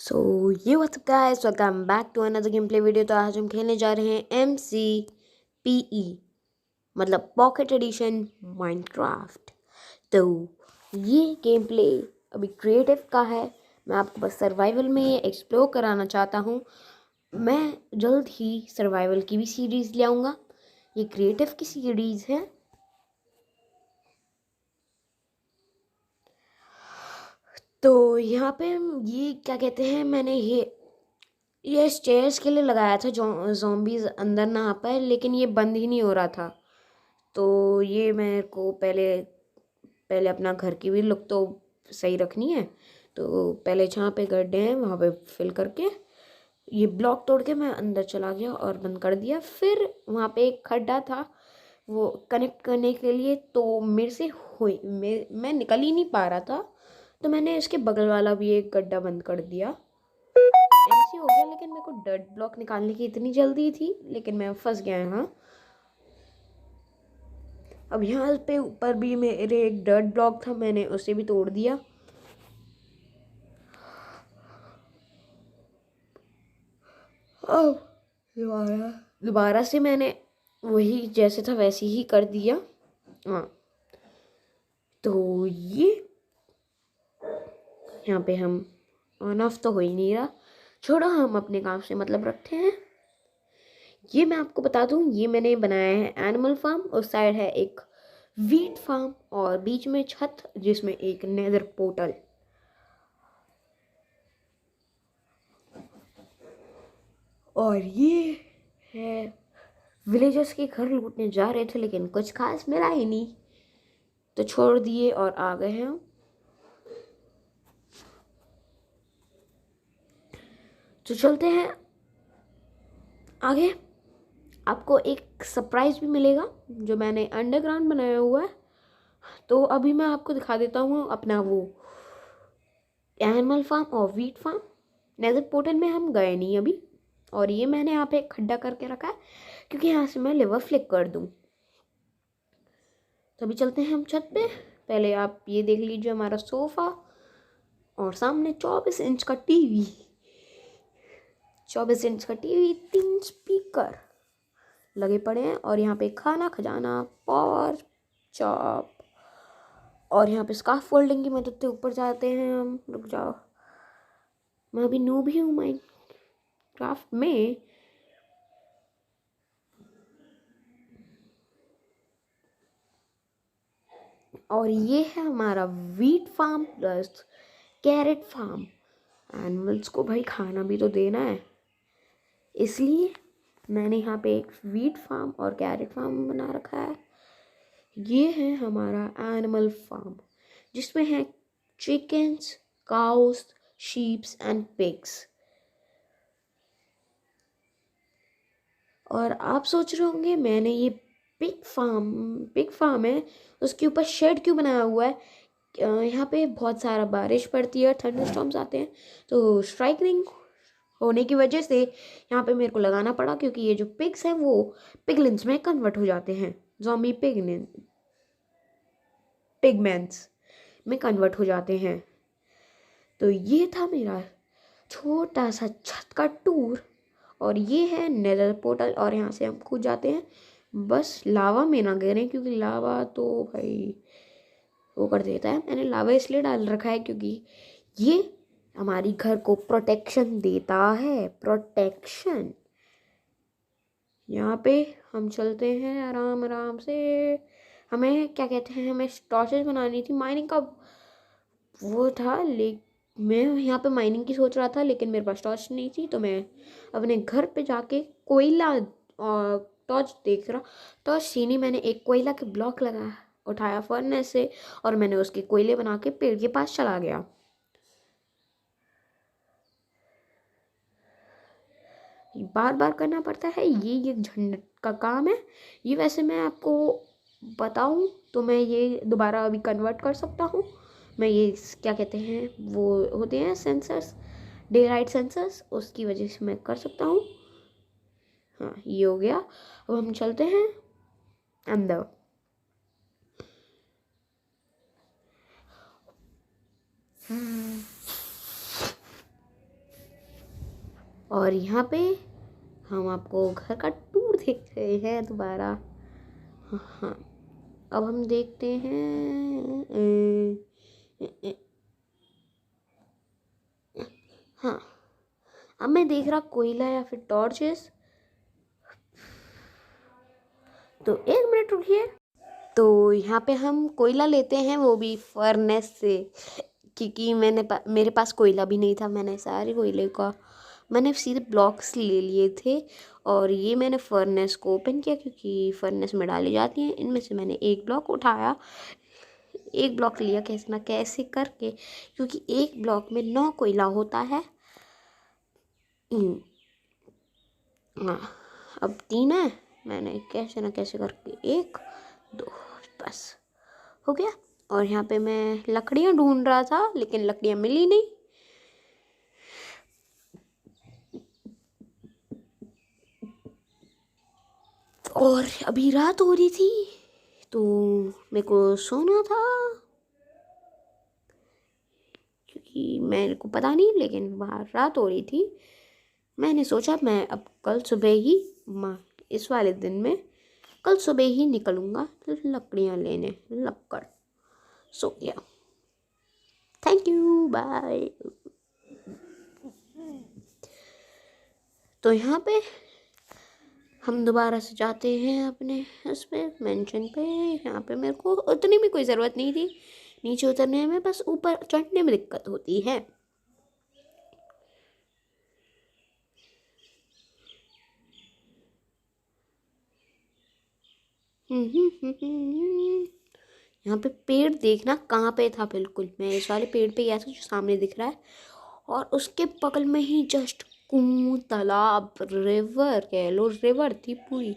सो ये what's up guys, welcome back to another game play video. तो आज हम खेलने जा रहे हैं MCPE मतलब पॉकेट एडिशन माइनक्राफ्ट। तो ये गेम प्ले अभी क्रिएटिव का है। मैं आपको बस सर्वाइवल में ये एक्सप्लोर कराना चाहता हूँ। मैं जल्द ही सर्वाइवल की भी सीरीज़ ले आऊँगा। ये क्रिएटिव की सीरीज़ है। तो यहाँ पे ये क्या कहते हैं, मैंने ये स्टेयर्स के लिए लगाया था जो ज़ॉम्बीज़ अंदर ना आ पाए, लेकिन ये बंद ही नहीं हो रहा था। तो ये मेरे को पहले पहले अपना घर की भी लुक तो सही रखनी है। तो पहले जहाँ पे गड्ढे हैं वहाँ पे फिल करके ये ब्लॉक तोड़ के मैं अंदर चला गया और बंद कर दिया। फिर वहाँ पे एक खड्डा था वो कनेक्ट करने के लिए, तो मेरे से हुई मैं निकल ही नहीं पा रहा था। तो मैंने इसके बगल वाला भी एक गड्ढा बंद कर दिया। ऐसे हो गया, लेकिन मेरे को डर्ट ब्लॉक निकालने की इतनी जल्दी थी, लेकिन मैं फंस गया यहाँ। अब यहाँ पे ऊपर भी मेरे एक डर्ट ब्लॉक था, मैंने उसे भी तोड़ दिया। अब दोबारा दोबारा से मैंने वही जैसे था वैसे ही कर दिया। हाँ, तो ये यहाँ पे हम ऑन ऑफ तो हो ही नहीं रहा। छोड़ो, हम अपने काम से मतलब रखते हैं। ये मैं आपको बता दूं, ये मैंने बनाया है एनिमल फार्म। उस साइड है एक वीट फार्म और बीच में छत जिसमें एक नेदर पोर्टल। और ये है विलेजर्स के घर लूटने जा रहे थे, लेकिन कुछ खास मिला ही नहीं, तो छोड़ दिए और आ गए हैं। तो चलते हैं आगे। आपको एक सरप्राइज भी मिलेगा जो मैंने अंडरग्राउंड बनाया हुआ है। तो अभी मैं आपको दिखा देता हूँ अपना वो एनिमल फार्म और वीट फार्म। नेदर पोर्टल में हम गए नहीं अभी। और ये मैंने यहाँ पे एक खड्डा करके रखा है क्योंकि यहाँ से मैं लिवर फ्लिक कर दूँ। तो अभी चलते हैं हम छत पे। पहले आप ये देख लीजिए हमारा सोफा और सामने 24 इंच का टीवी। 24 इंच का टीवी, 3 स्पीकर लगे पड़े हैं और यहाँ पे खाना खजाना, पावर चॉप। और यहाँ पे स्कार्फ फोल्डिंग की मदद से ऊपर जाते हैं हम। रुक जाओ, मैं अभी नूब ही हूँ माइनक्राफ्ट में। और ये है हमारा wheat farm plus carrot farm. Animals को भाई खाना भी तो देना है, इसलिए मैंने यहाँ पे एक वीट फार्म और कैरेट फार्म बना रखा है। ये है हमारा एनिमल फार्म जिसमें है chickens, cows, sheeps and pigs. और आप सोच रहे होंगे मैंने ये पिग फार्म है उसके ऊपर शेड क्यों बनाया हुआ है। यहाँ पे बहुत सारा बारिश पड़ती है, थंडरस्टॉर्म्स आते हैं, तो स्ट्राइकनिंग होने की वजह से यहाँ पे मेरे को लगाना पड़ा, क्योंकि ये जो पिग्स हैं वो पिगलिन्स में कन्वर्ट हो जाते हैं, ज़ॉम्बी पिगमेंट्स में कन्वर्ट हो जाते हैं। तो ये था मेरा छोटा सा छत का टूर। और ये है नेदर पोर्टल और यहाँ से हम कूद जाते हैं। बस लावा में ना गिरें, क्योंकि लावा तो भाई वो कर देता है। मैंने लावा इसलिए डाल रखा है क्योंकि ये हमारी घर को प्रोटेक्शन देता है। प्रोटेक्शन। यहाँ पे हम चलते हैं आराम आराम से। हमें क्या कहते हैं, हमें टॉर्चेस बनानी थी। माइनिंग का वो था, लेकिन मैं यहाँ पे माइनिंग की सोच रहा था, लेकिन मेरे पास टॉर्च नहीं थी। तो मैं अपने घर पे जाके कोयला और टॉर्च देख रहा। टॉर्च सीनी मैंने एक कोयला के ब्लॉक लगा उठाया फर्नेस से और मैंने उसके कोयले बना के पेड़ के पास चला गया। बार बार करना पड़ता है, ये झंझट का काम है। ये वैसे मैं आपको बताऊं तो मैं ये दोबारा अभी कन्वर्ट कर सकता हूँ। मैं ये क्या कहते हैं वो होते हैं सेंसर्स, डे लाइट सेंसर्स, उसकी वजह से मैं कर सकता हूँ। हाँ, ये हो गया। अब हम चलते हैं अंदर। और यहाँ पे हम आपको घर का टूर देख रहे हैं दोबारा। हाँ, अब हम देखते हैं। हाँ, अब मैं देख रहा कोयला या फिर टॉर्चेस। तो 1 मिनट रुकिए। तो यहाँ पे हम कोयला लेते हैं, वो भी फर्नेस से, क्योंकि मेरे पास कोयला भी नहीं था। मैंने सारे कोयले का मैंने सीधे ब्लॉक्स ले लिए थे। और ये मैंने फर्नेस को ओपन किया, क्योंकि फर्नेस में डाली जाती हैं। इनमें से मैंने एक ब्लॉक उठाया, एक ब्लॉक लिया कैसे ना कैसे करके, क्योंकि एक ब्लॉक में 9 कोयला होता है। हाँ, अब 3 है। मैंने कैसे ना कैसे करके 1 2 बस हो गया। और यहाँ पे मैं लकड़ियाँ ढूंढ रहा था, लेकिन लकड़ियाँ मिली नहीं। और अभी रात हो रही थी, तो मेरे को सोना था, क्योंकि मेरे को पता नहीं, लेकिन बाहर रात हो रही थी। मैंने सोचा मैं अब कल सुबह ही इस वाले दिन में कल सुबह ही निकलूँगा लकड़ियाँ लेने। लक्कड़। सो गया। Thank you, bye. तो यहाँ पे हम दोबारा से जाते हैं अपने उस पे मेंशन पे। यहाँ पे मेरे को उतनी भी कोई ज़रूरत नहीं थी नीचे उतरने में, बस ऊपर चढ़ने में दिक्कत होती है। यहाँ पे पेड़ देखना कहाँ पे था, बिल्कुल मैं इस वाले पेड़ पे गया था जो सामने दिख रहा है, और उसके बगल में ही जस्ट कुआं, तालाब, रिवर कह लो, रिवर थी पूरी।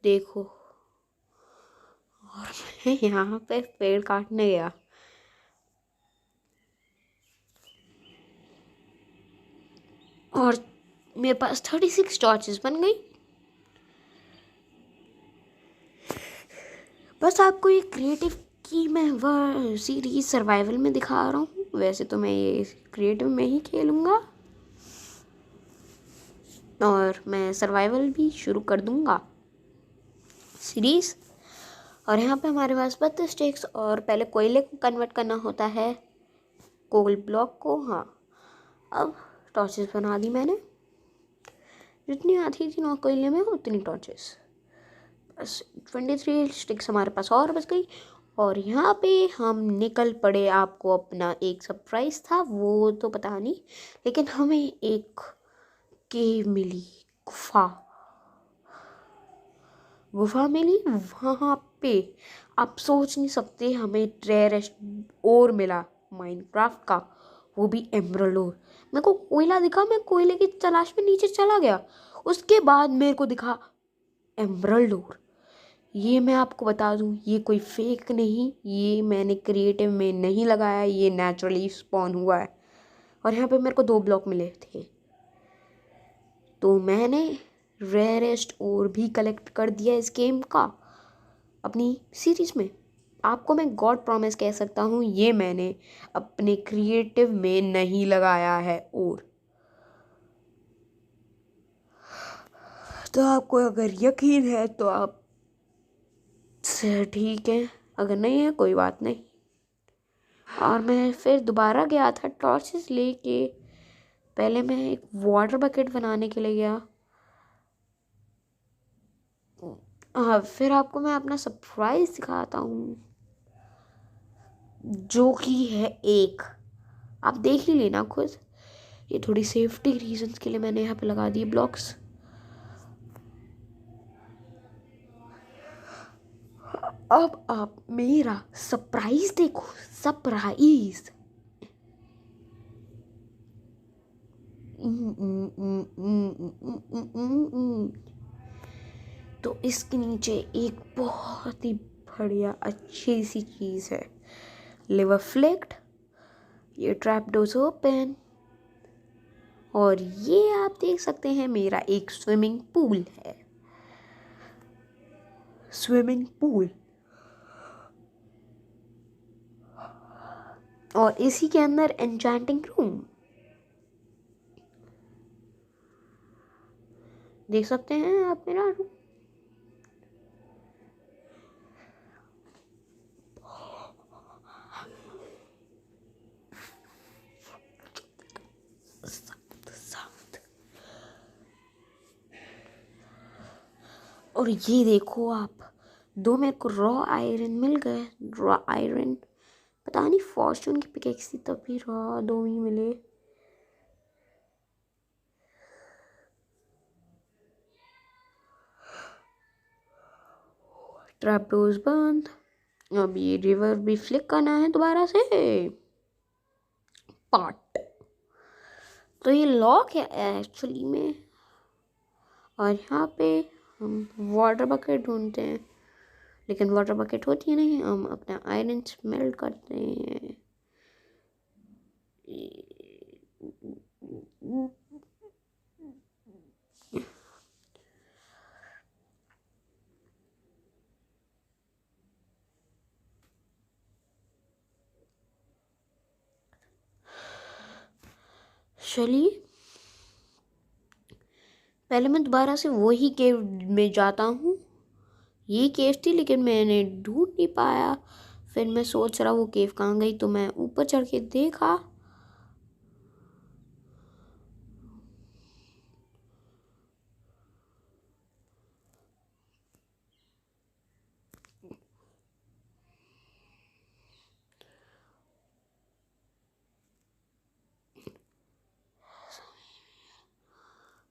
देखो, और मैं यहाँ पे पेड़ काटने गया। और मेरे पास 36 टॉर्चेस बन गई। बस आपको ये क्रिएटिव की मैं वह सीरीज सर्वाइवल में दिखा रहा हूँ। वैसे तो मैं ये क्रिएटिव में ही खेलूँगा, और मैं सर्वाइवल भी शुरू कर दूँगा सीरीज़। और यहाँ पे हमारे पास 32 स्टिक्स, और पहले कोयले को कन्वर्ट करना होता है कोल ब्लॉक को। हाँ, अब टॉर्चेस बना दी मैंने, जितनी आती थी 9 कोयले में उतनी टॉर्चेस। बस 23 स्टिक्स हमारे पास और बच गई। और यहाँ पे हम निकल पड़े। आपको अपना एक सरप्राइज था, वो तो पता नहीं, लेकिन हमें एक केव मिली, गुफा मिली। वहाँ पे आप सोच नहीं सकते, हमें रेयरेस्ट ओर मिला माइनक्राफ्ट का, वो भी एमरल्ड ओर। मेरे को कोयला दिखा, मैं कोयले की तलाश में नीचे चला गया, उसके बाद मेरे को दिखा एमरल्ड ओर। ये मैं आपको बता दूं, ये कोई फेक नहीं, ये मैंने क्रिएटिव में नहीं लगाया, ये नेचुरली स्पॉन हुआ है। और यहाँ पे मेरे को 2 ब्लॉक मिले थे, तो मैंने रेयरेस्ट और भी कलेक्ट कर दिया इस गेम का अपनी सीरीज में। आपको मैं गॉड प्रॉमिस कह सकता हूँ, ये मैंने अपने क्रिएटिव में नहीं लगाया है। और तो आपको अगर यकीन है तो आप से ठीक है, अगर नहीं है कोई बात नहीं। और मैं फिर दोबारा गया था टॉर्चेस लेके। पहले मैं एक वाटर बकेट बनाने के लिए गया। हाँ, फिर आपको मैं अपना सरप्राइज दिखाता हूँ, जो कि है एक, आप देख ही लेना खुद। ये थोड़ी सेफ्टी रीजंस के लिए मैंने यहाँ पे लगा दिए ब्लॉक्स। अब आप मेरा सरप्राइज देखो, सरप्राइज। तो इसके नीचे एक बहुत ही बढ़िया अच्छी सी चीज़ है, लिवर फ्लेक्ट। ये ट्रैप डोर्स ओपन, और ये आप देख सकते हैं मेरा एक स्विमिंग पूल है। स्विमिंग पूल, और इसी के अंदर एन्चेंटिंग रूम। देख सकते हैं आप मेरा रूम। और ये देखो आप, 2 मेरे को रॉ आयरन मिल गए। रॉ आयरन, पता नहीं फॉर्चून की पिकेक्स थी तभी रॉ 2 ही मिले। ट्रैप डोर्स बंद। अब ये रिवर भी फ्लिक करना है दोबारा से पार्ट। तो ये लॉक है एक्चुअली में। और यहाँ पे हम वाटर बकेट ढूंढते हैं, लेकिन वाटर बकेट होती है नहीं। हम अपना आयरन स्मेल्ट करते हैं। चलिए पहले मैं दोबारा से वही केव में जाता हूँ। ये केव थी लेकिन मैंने ढूंढ नहीं पाया। फिर मैं सोच रहा वो केव कहाँ गई, तो मैं ऊपर चढ़ के देखा।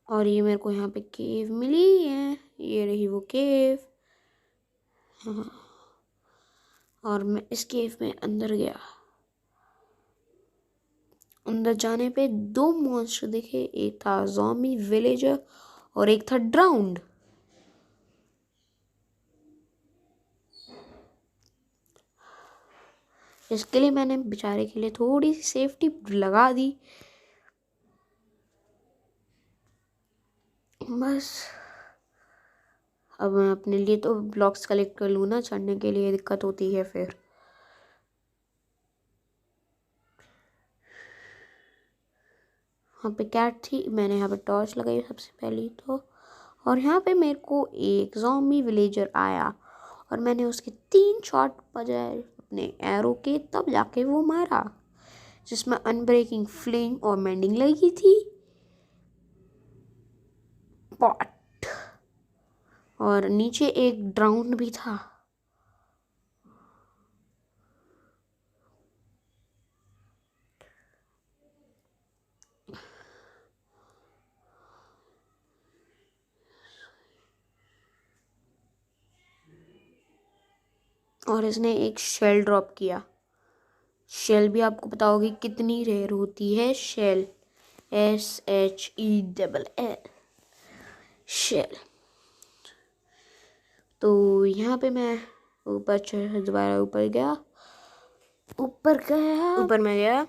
और ये मेरे को यहाँ पे केव मिली है। ये रही वो केव। हाँ। और मैं इस केव में अंदर गया। अंदर जाने पे 2 मॉन्स्टर दिखे। एक था ज़ॉम्बी विलेजर और एक था ड्राउंड। इसके लिए मैंने बेचारे के लिए थोड़ी सी सेफ्टी लगा दी बस। अब मैं अपने लिए तो ब्लॉक्स कलेक्ट कर लूँ ना, चढ़ने के लिए दिक्कत होती है फिर। यहाँ पे कैट थी, मैंने यहाँ पे टॉर्च लगाई सबसे पहले तो। और यहाँ पे मेरे को एक ज़ॉम्बी विलेजर आया और मैंने उसके 3 शॉट बजाए अपने एरो के, तब जाके वो मारा, जिसमें अनब्रेकिंग, फ्लेम और मेंडिंग लगी थी। पॉट। और नीचे एक ड्राउन भी था। और इसने एक शेल ड्रॉप किया। शेल भी आपको पता होगी कितनी रेयर होती है। Shell, SHELL, shell. तो यहाँ पे मैं ऊपर दोबारा ऊपर गया। ऊपर मैं गया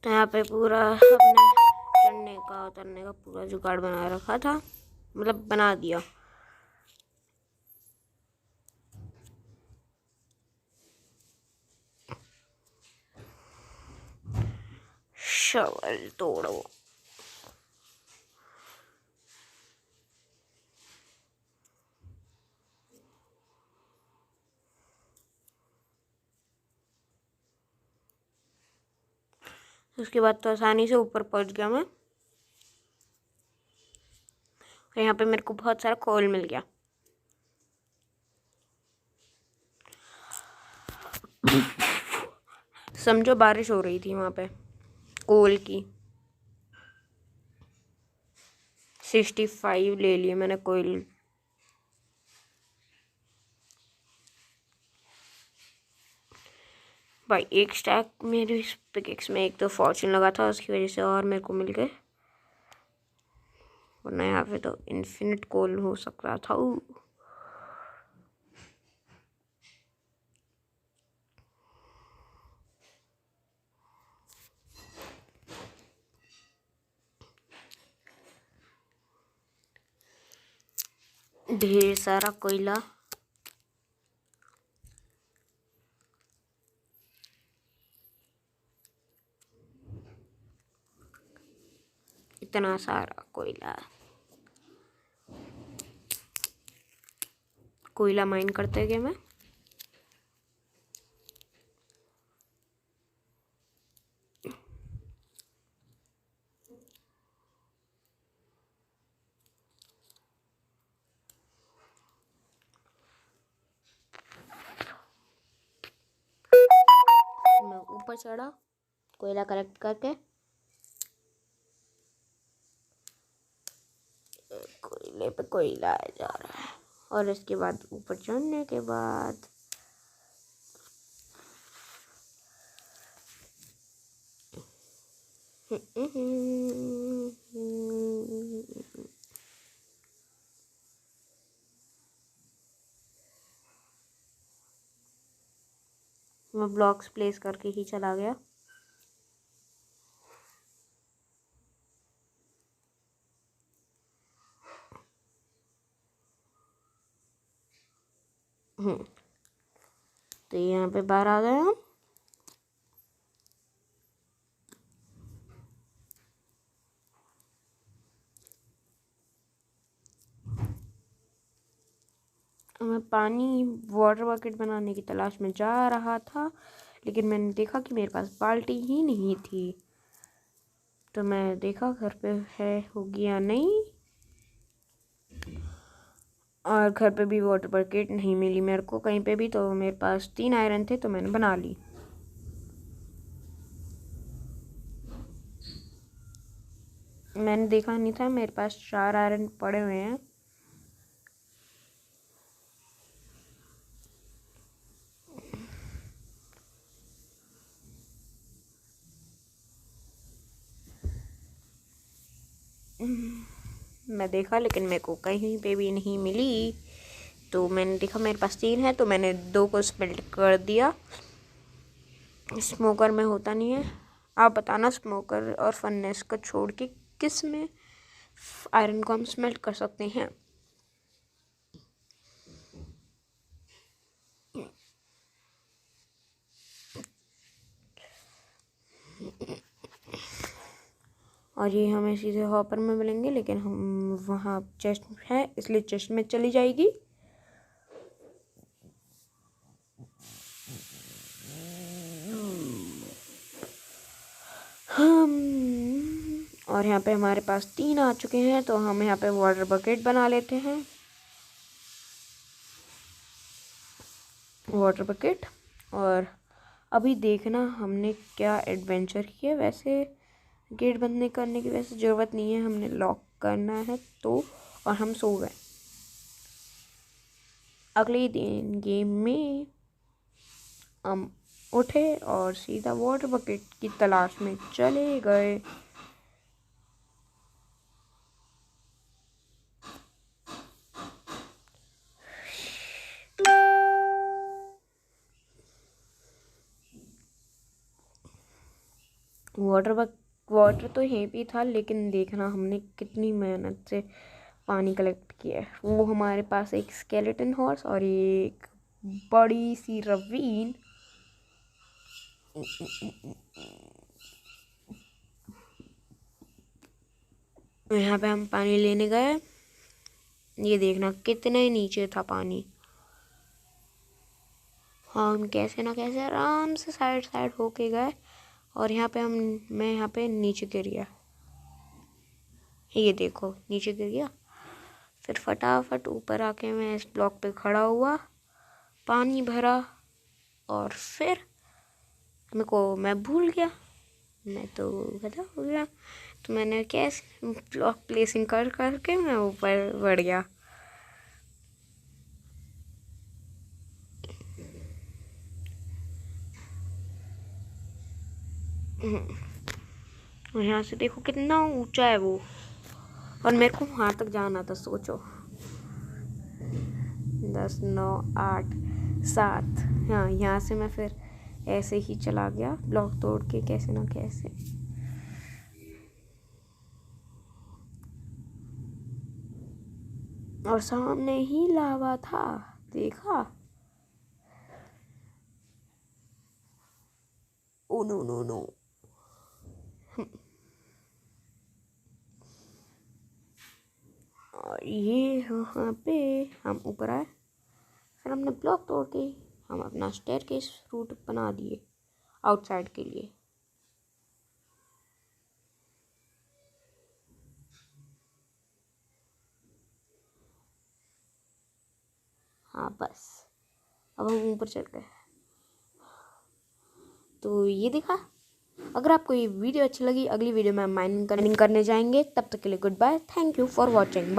तो यहाँ पे पूरा अपने चढ़ने का उतरने का पूरा जुगाड़ बना रखा था, मतलब बना दिया। शवल तोड़ो। उसके बाद तो आसानी से ऊपर पहुंच गया मैं। और यहाँ पे मेरे को बहुत सारा कोल मिल गया। समझो बारिश हो रही थी वहाँ पे कोल की। 65 ले लिए मैंने कोयल। भाई एक स्टैक मेरे पिकेक्स में एक तो फॉर्चून लगा था, उसकी वजह से और मेरे को मिल गए, वरना यहाँ पे तो इन्फिनिट कोल हो सकता था। ढेर सारा कोयला। इतना सारा कोयला। कोयला माइन करते गए मैं। मैं ऊपर चढ़ा कोयला कलेक्ट करके। कोयले पे कोयला आ जा रहा है। और इसके बाद ऊपर चढ़ने के बाद मैं ब्लॉक्स प्लेस करके ही चला गया। तो यहाँ पे बाहर आ गए हम। मैं पानी वाटर बकेट बनाने की तलाश में जा रहा था, लेकिन मैंने देखा कि मेरे पास बाल्टी ही नहीं थी। तो मैं देखा घर पे है होगी या नहीं, और घर पे भी वाटर बकेट नहीं मिली मेरे को कहीं पे भी। तो मेरे पास 3 आयरन थे तो मैंने बना ली। मैंने देखा नहीं था, मेरे पास 4 आयरन पड़े हुए हैं। मैं देखा लेकिन मेरे को कहीं पे भी नहीं मिली। तो मैंने देखा मेरे पास 3 है तो मैंने 2 को स्मेल्ट कर दिया। स्मोकर में होता नहीं है। आप बताना स्मोकर और फर्नेस को छोड़ के किस में आयरन को हम स्मेल्ट कर सकते हैं। और ये हमें सीधे हॉपर में मिलेंगे, लेकिन हम वहाँ चेस्ट है इसलिए चेस्ट में चली जाएगी। हम और यहाँ पे हमारे पास 3 आ चुके हैं तो हम यहाँ पे वाटर बकेट बना लेते हैं। Water bucket. और अभी देखना हमने क्या एडवेंचर किया। वैसे गेट बंद करने की वैसे ज़रूरत नहीं है, हमने लॉक करना है तो। और हम सो गए। अगले दिन गेम में हम उठे और सीधा वाटर बकेट की तलाश में चले गए। वाटर तो यहीं पे था, लेकिन देखना हमने कितनी मेहनत से पानी कलेक्ट किया है। वो हमारे पास एक स्केलेटन हॉर्स और एक बड़ी सी रवीन। यहाँ पे हम पानी लेने गए। ये देखना कितने नीचे था पानी। हम कैसे ना कैसे आराम से साइड होके गए और यहाँ पे मैं यहाँ पे नीचे गिर गया। ये देखो नीचे गिर गया। फिर फटाफट ऊपर आके मैं इस ब्लॉक पे खड़ा हुआ, पानी भरा और फिर मैं भूल गया। मैं तो गधा हो गया। तो मैंने कैसे ब्लॉक प्लेसिंग कर करके मैं ऊपर बढ़ गया। और यहाँ से देखो कितना ऊंचा है वो, और मेरे को वहाँ तक जाना था। सोचो 10 9 8 7। हाँ, यहाँ से मैं फिर ऐसे ही चला गया ब्लॉक तोड़ के कैसे ना कैसे। और सामने ही लावा था, देखा। Oh no no no. और ये यहाँ पे हम ऊपर आए, फिर हमने ब्लॉक तोड़ के हम अपना स्टेयरकेस रूट बना दिए आउटसाइड के लिए। हाँ बस, अब हम ऊपर चल गए। तो ये देखा। अगर आपको ये वीडियो अच्छी लगी, अगली वीडियो में हम माइनिंग करने जाएंगे। तब तक के लिए goodbye, thank you for watching.